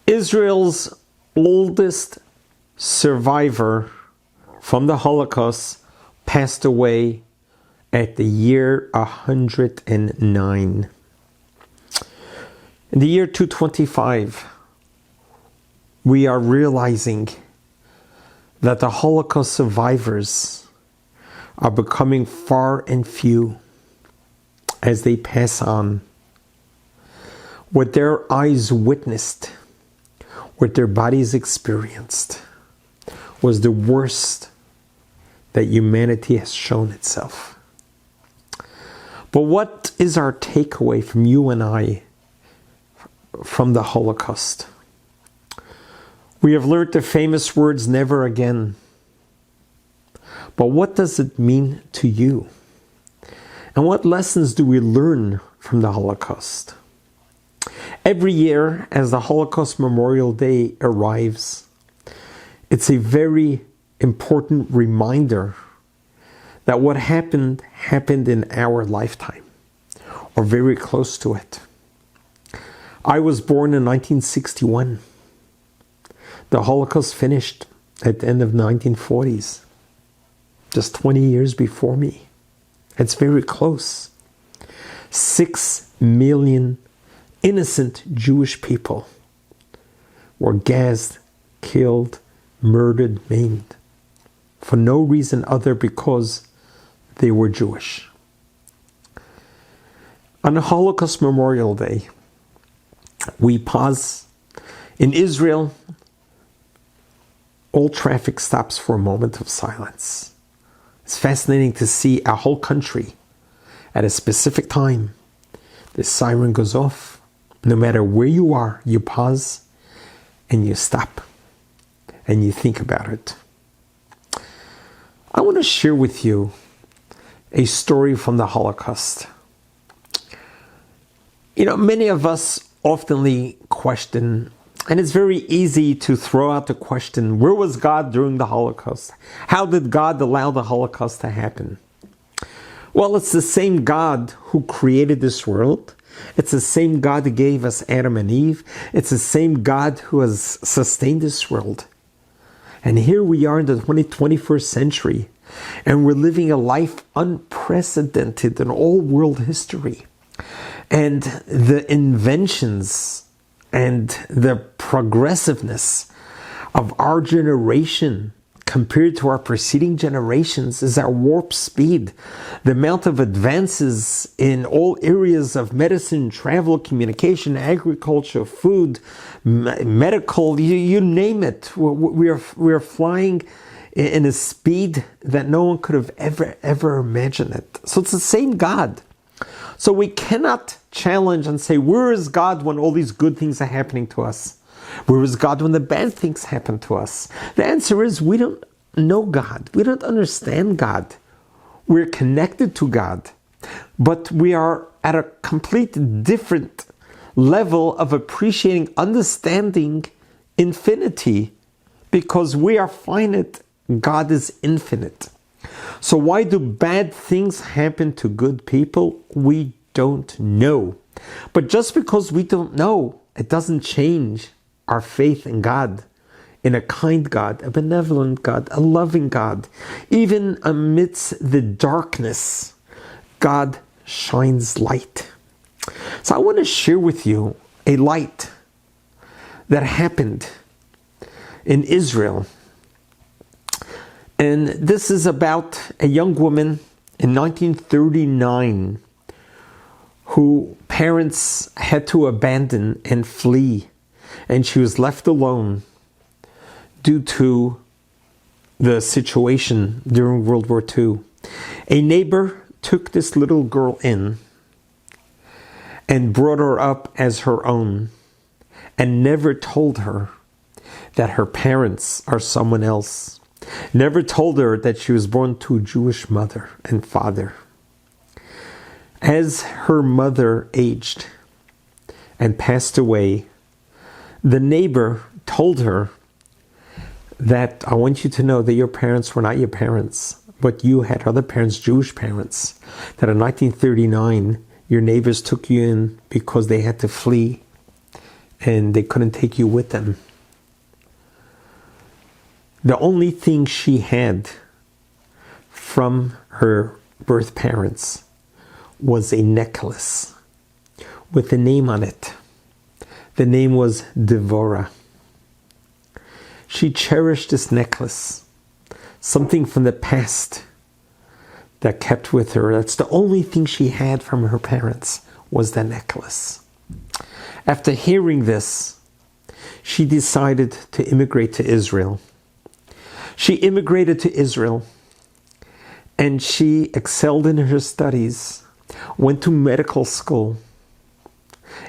Israel's oldest survivor from the Holocaust passed away at the year 109. In the year 225, we are realizing that the Holocaust survivors are becoming far and few as they pass on. What their eyes witnessed, what their bodies experienced, was the worst that humanity has shown itself. But what is our takeaway from you and I from the Holocaust? We have learned the famous words, never again. But what does it mean to you? And what lessons do we learn from the Holocaust? Every year, as the Holocaust Memorial Day arrives, it's a very important reminder that what happened in our lifetime, or very close to it. I was born in 1961. The Holocaust finished at the end of the 1940s, just 20 years before me. It's very close. 6 million innocent Jewish people were gassed, killed, murdered, maimed, for no reason other because they were Jewish. On the Holocaust Memorial Day, we pause. In Israel, all traffic stops for a moment of silence. It's fascinating to see a whole country at a specific time. The siren goes off. No matter where you are, you pause and you stop and you think about it. I want to share with you a story from the Holocaust. Many of us oftenly question, and it's very easy to throw out the question, where was God during the Holocaust? How did God allow the Holocaust to happen? Well, it's the same God who created this world. It's the same God who gave us Adam and Eve. It's the same God who has sustained this world. And here we are in the 21st century, and we're living a life unprecedented in all world history. And the inventions and the progressiveness of our generation compared to our preceding generations is at warp speed. The amount of advances in all areas of medicine, travel, communication, agriculture, food, medical, you name it. We are flying in a speed that no one could have ever imagined it. So it's the same God. So we cannot challenge and say, where is God when all these good things are happening to us? Where is God when the bad things happen to us? The answer is we don't know God. We don't understand God. We're connected to God, but we are at a complete different level of appreciating, understanding infinity, because we are finite. God is infinite. So why do bad things happen to good people? We don't know. But just because we don't know, it doesn't change our faith in God, in a kind God, a benevolent God, a loving God. Even amidst the darkness, God shines light. So I want to share with you a light that happened in Israel. And this is about a young woman in 1939 who parents had to abandon and flee. And she was left alone due to the situation during World War II. A neighbor took this little girl in and brought her up as her own and never told her that her parents are someone else. Never told her that she was born to a Jewish mother and father. As her mother aged and passed away, the neighbor told her that, I want you to know that your parents were not your parents, but you had other parents, Jewish parents, that in 1939, your neighbors took you in because they had to flee and they couldn't take you with them. The only thing she had from her birth parents was a necklace with a name on it. The name was Devorah. She cherished this necklace, something from the past that kept with her. That's the only thing she had from her parents, was that necklace. After hearing this, she decided to immigrate to Israel. She immigrated to Israel, and she excelled in her studies, went to medical school,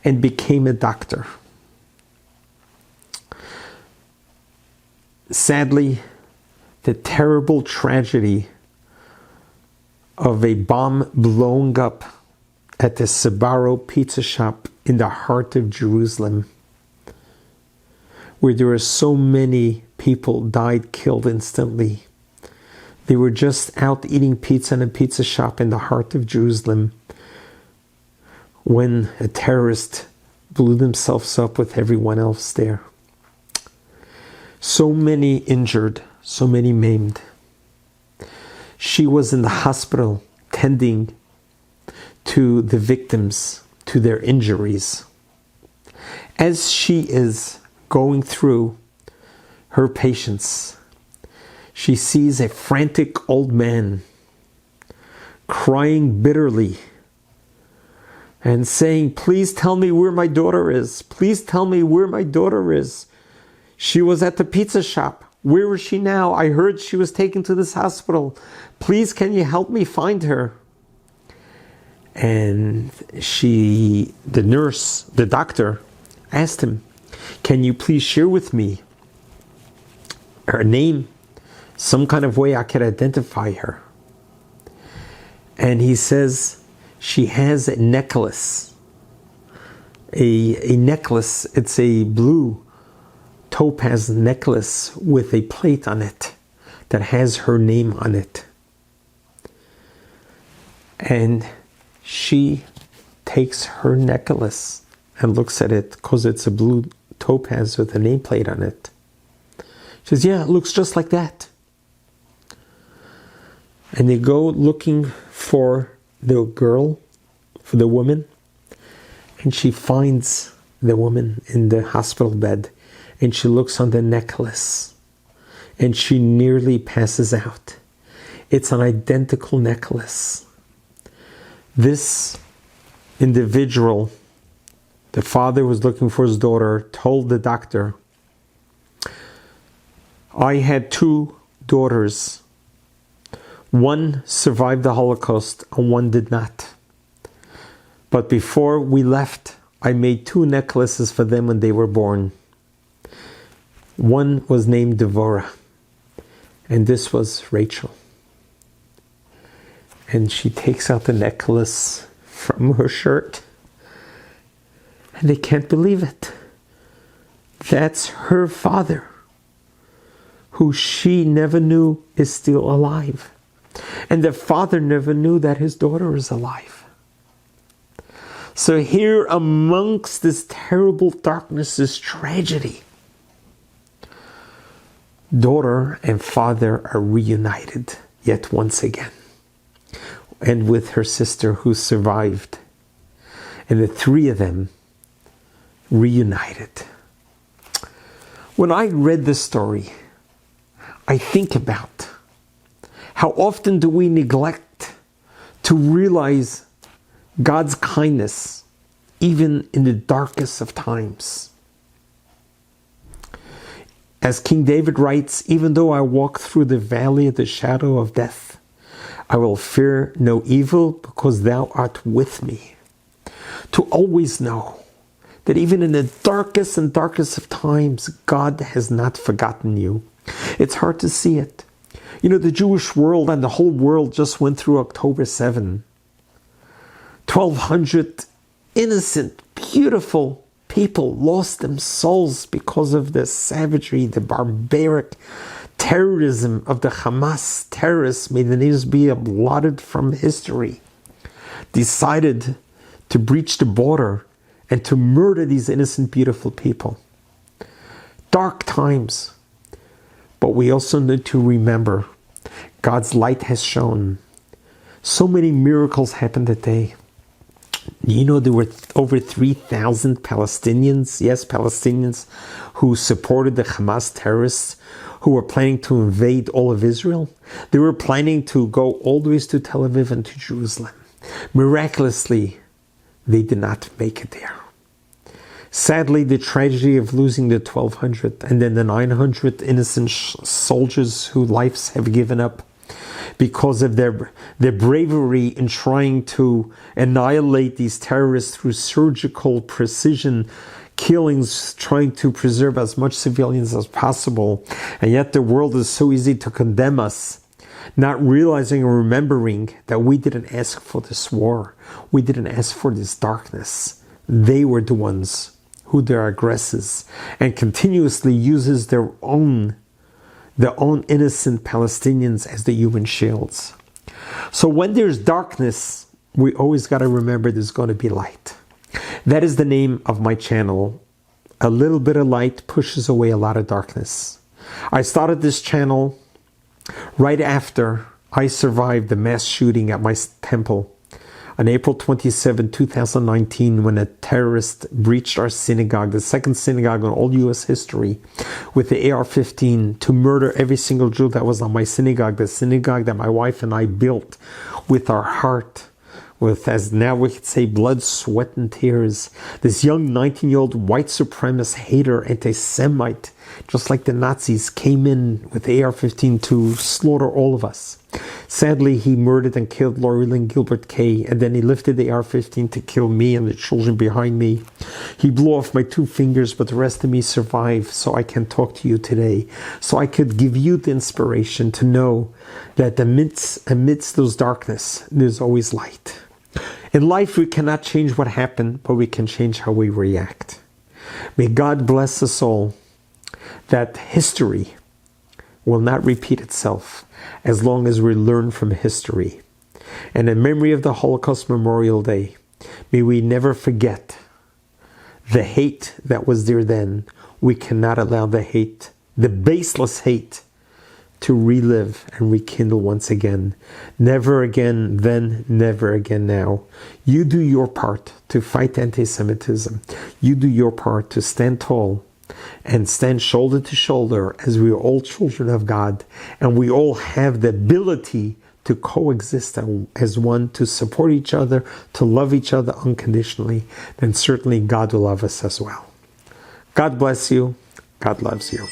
and became a doctor. Sadly, the terrible tragedy of a bomb blowing up at the Sbarro pizza shop in the heart of Jerusalem, where there were so many people died, killed instantly. They were just out eating pizza in a pizza shop in the heart of Jerusalem when a terrorist blew themselves up with everyone else there. So many injured, so many maimed. She was in the hospital tending to the victims, to their injuries. As she is going through her patients, she sees a frantic old man crying bitterly and saying, "Please tell me where my daughter is. Please tell me where my daughter is. She was at the pizza shop. Where is she now? I heard she was taken to this hospital. Please, can you help me find her?" And the nurse, the doctor, asked him, "Can you please share with me her name? Some kind of way I could identify her." And he says, "She has a necklace. A necklace, it's a blue topaz necklace with a plate on it that has her name on it." And she takes her necklace and looks at it because it's a blue topaz with a nameplate on it. She says, "Yeah, it looks just like that." And they go looking for the girl, for the woman, and she finds the woman in the hospital bed, and she looks on the necklace, and she nearly passes out. It's an identical necklace. This individual, the father was looking for his daughter, told the doctor, "I had two daughters. One survived the Holocaust and one did not. But before we left, I made two necklaces for them when they were born. One was named Devorah, and this was Rachel." And she takes out the necklace from her shirt, and they can't believe it. That's her father, who she never knew is still alive. And the father never knew that his daughter is alive. So here amongst this terrible darkness, this tragedy, daughter and father are reunited yet once again. And with her sister who survived. And the three of them reunited. When I read this story, I think about how often do we neglect to realize God's kindness even in the darkest of times. As King David writes, "Even though I walk through the valley of the shadow of death, I will fear no evil because thou art with me." To always know that even in the darkest and darkest of times, God has not forgotten you. It's hard to see it. You know, the Jewish world and the whole world just went through October 7. 1,200 innocent, beautiful people lost their souls because of the savagery, the barbaric terrorism of the Hamas terrorists. May the names be blotted from history. Decided to breach the border and to murder these innocent, beautiful people. Dark times. But we also need to remember God's light has shone. So many miracles happened that day. You know, there were over 3,000 Palestinians, yes, Palestinians, who supported the Hamas terrorists who were planning to invade all of Israel. They were planning to go all the way to Tel Aviv and to Jerusalem. Miraculously, they did not make it there. Sadly, the tragedy of losing the 1,200 and then the 900 innocent soldiers whose lives have given up because of their bravery in trying to annihilate these terrorists through surgical precision killings, trying to preserve as much civilians as possible. And yet the world is so easy to condemn us, not realizing or remembering that we didn't ask for this war. We didn't ask for this darkness. They were the ones who their aggressors and continuously uses their own innocent Palestinians as the human shields. So when there's darkness, we always got to remember there's going to be light. That is the name of my channel. A little bit of light pushes away a lot of darkness. I started this channel right after I survived the mass shooting at my temple on April 27, 2019, when a terrorist breached our synagogue, the second synagogue in all U.S. history, with the AR-15 to murder every single Jew that was on my synagogue, the synagogue that my wife and I built with our heart, with, as now we could say, blood, sweat, and tears. This young 19-year-old white supremacist hater, anti-Semite, just like the Nazis, came in with AR-15 to slaughter all of us. Sadly, he murdered and killed Lori Lynn Gilbert Kay, and then he lifted the AR-15 to kill me and the children behind me. He blew off my 2 fingers, but the rest of me survived, so I can talk to you today. So I could give you the inspiration to know that amidst those darkness, there's always light. In life, we cannot change what happened, but we can change how we react. May God bless us all, that history will not repeat itself as long as we learn from history. And in memory of the Holocaust Memorial Day, may we never forget the hate that was there then. We cannot allow the hate, the baseless hate, to relive and rekindle once again. Never again then, never again now. You do your part to fight anti-Semitism. You do your part to stand tall and stand shoulder to shoulder as we are all children of God, and we all have the ability to coexist as one, to support each other, to love each other unconditionally. Then certainly God will love us as well. God bless you. God loves you.